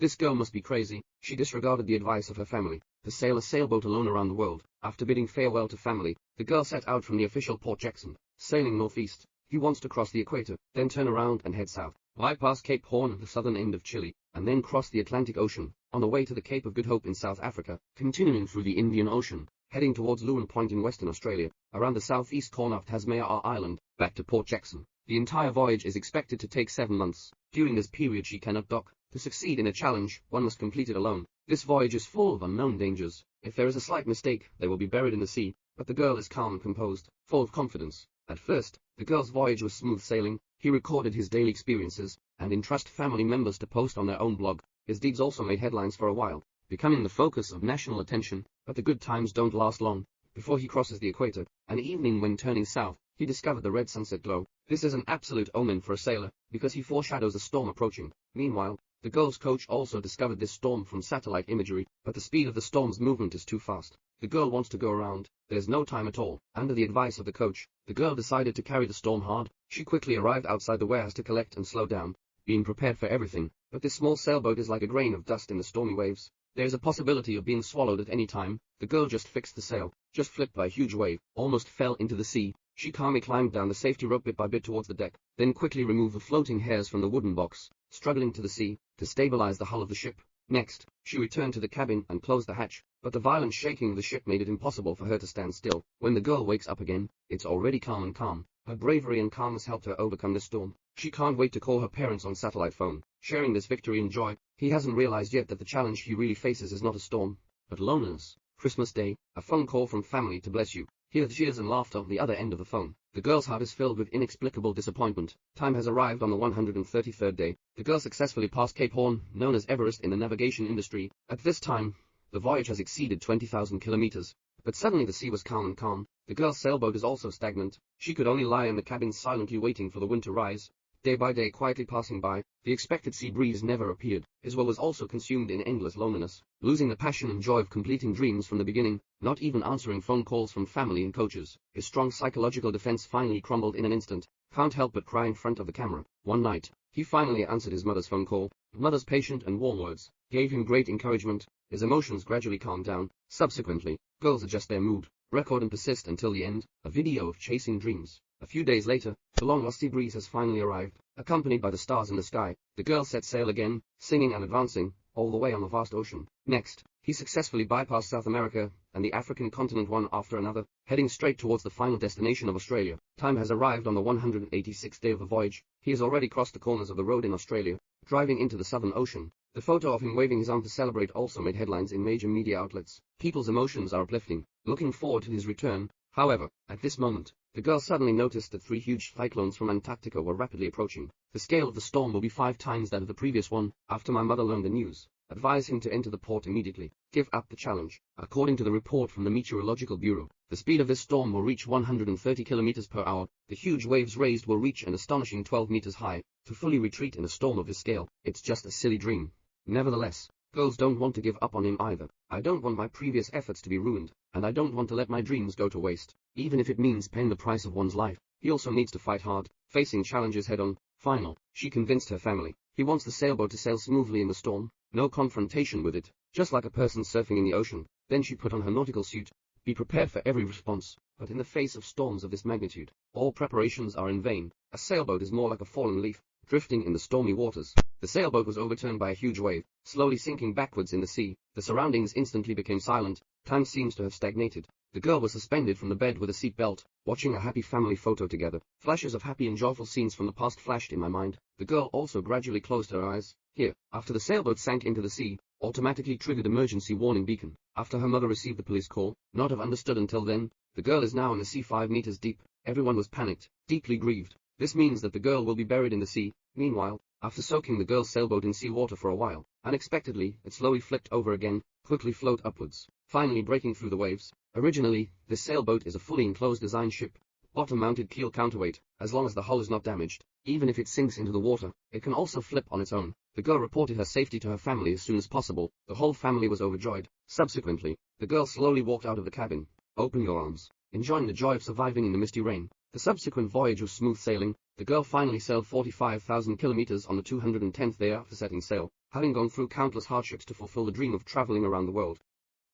This girl must be crazy. She disregarded the advice of her family to sail a sailboat alone around the world. After bidding farewell to family, the girl set out from the official Port Jackson, sailing northeast. He wants to cross the equator, then turn around and head south, bypass Cape Horn, the southern end of Chile, and then cross the Atlantic Ocean, on the way to the Cape of Good Hope in South Africa, continuing through the Indian Ocean, heading towards Lewin Point in Western Australia, around the southeast corner of Tasmania Island, back to Port Jackson. The entire voyage is expected to take 7 months. During this period she cannot dock. To succeed in a challenge, one must complete it alone. This voyage is full of unknown dangers. If there is a slight mistake, they will be buried in the sea, but the girl is calm and composed, full of confidence. At first, the girl's voyage was smooth sailing. He recorded his daily experiences, and entrusted family members to post on their own blog. His deeds also made headlines for a while, becoming the focus of national attention, but the good times don't last long. Before he crosses the equator, an evening when turning south, he discovered the red sunset glow. This is an absolute omen for a sailor, because he foreshadows a storm approaching. Meanwhile, the girl's coach also discovered this storm from satellite imagery, but the speed of the storm's movement is too fast. The girl wants to go around. There's no time at all. Under the advice of the coach, the girl decided to carry the storm hard. She quickly arrived outside the warehouse to collect and slow down, being prepared for everything. But this small sailboat is like a grain of dust in the stormy waves. There is a possibility of being swallowed at any time. The girl just fixed the sail, just flipped by a huge wave, almost fell into the sea. She calmly climbed down the safety rope bit by bit towards the deck, then quickly removed the floating hairs from the wooden box, struggling to the sea, to stabilize the hull of the ship. Next, she returned to the cabin and closed the hatch, but the violent shaking of the ship made it impossible for her to stand still. When the girl wakes up again, it's already calm. Her bravery and calmness helped her overcome the storm. She can't wait to call her parents on satellite phone, sharing this victory and joy. He hasn't realized yet that the challenge he really faces is not a storm, but loneliness. Christmas Day, a phone call from family to bless you. Hear the cheers and laughter on the other end of the phone. The girl's heart is filled with inexplicable disappointment. Time has arrived on the 133rd day. The girl successfully passed Cape Horn, known as Everest in the navigation industry. At this time, the voyage has exceeded 20,000 kilometers. But suddenly the sea was calm. The girl's sailboat is also stagnant. She could only lie in the cabin silently waiting for the wind to rise. Day by day quietly passing by, the expected sea breeze never appeared. His will was also consumed in endless loneliness, losing the passion and joy of completing dreams from the beginning, not even answering phone calls from family and coaches. His strong psychological defense finally crumbled in an instant. Can't help but cry in front of the camera. One night, he finally answered his mother's phone call. Mother's patient and warm words gave him great encouragement. His emotions gradually calmed down. Subsequently, girls adjust their mood, record and persist until the end. A video of chasing dreams. A few days later, the long-lost sea breeze has finally arrived, accompanied by the stars in the sky. The girl set sail again, singing and advancing, all the way on the vast ocean. Next, he successfully bypassed South America and the African continent one after another, heading straight towards the final destination of Australia. Time has arrived on the 186th day of the voyage. He has already crossed the corners of the road in Australia, driving into the Southern Ocean. The photo of him waving his arm to celebrate also made headlines in major media outlets. People's emotions are uplifting, looking forward to his return. However, at this moment, the girl suddenly noticed that 3 huge cyclones from Antarctica were rapidly approaching. The scale of the storm will be 5 times that of the previous one. After my mother learned the news, advise him to enter the port immediately. Give up the challenge. According to the report from the Meteorological Bureau, the speed of this storm will reach 130 kilometers per hour. The huge waves raised will reach an astonishing 12 meters high. To fully retreat in a storm of this scale, it's just a silly dream. Nevertheless, girls don't want to give up on him either. I don't want my previous efforts to be ruined, and I don't want to let my dreams go to waste, even if it means paying the price of one's life. He also needs to fight hard, facing challenges head-on. Final, she convinced her family. He wants the sailboat to sail smoothly in the storm, no confrontation with it, just like a person surfing in the ocean. Then she put on her nautical suit. Be prepared for every response, but in the face of storms of this magnitude, all preparations are in vain. A sailboat is more like a fallen leaf, drifting in the stormy waters. The sailboat was overturned by a huge wave, slowly sinking backwards in the sea. The surroundings instantly became silent. Time seems to have stagnated. The girl was suspended from the bed with a seat belt, watching a happy family photo together. Flashes of happy and joyful scenes from the past flashed in my mind. The girl also gradually closed her eyes. Here, after the sailboat sank into the sea, automatically triggered emergency warning beacon. After her mother received the police call, not have understood until then, the girl is now in the sea 5 meters deep. Everyone was panicked, deeply grieved. This means that the girl will be buried in the sea. Meanwhile, after soaking the girl's sailboat in seawater for a while, unexpectedly, it slowly flipped over again, quickly float upwards, finally breaking through the waves. Originally, this sailboat is a fully enclosed design ship, bottom-mounted keel counterweight. As long as the hull is not damaged, even if it sinks into the water, it can also flip on its own. The girl reported her safety to her family as soon as possible. The whole family was overjoyed. Subsequently, the girl slowly walked out of the cabin. Open your arms, enjoying the joy of surviving in the misty rain. The subsequent voyage was smooth sailing. The girl finally sailed 45,000 kilometers on the 210th day after setting sail. Having gone through countless hardships to fulfill the dream of traveling around the world,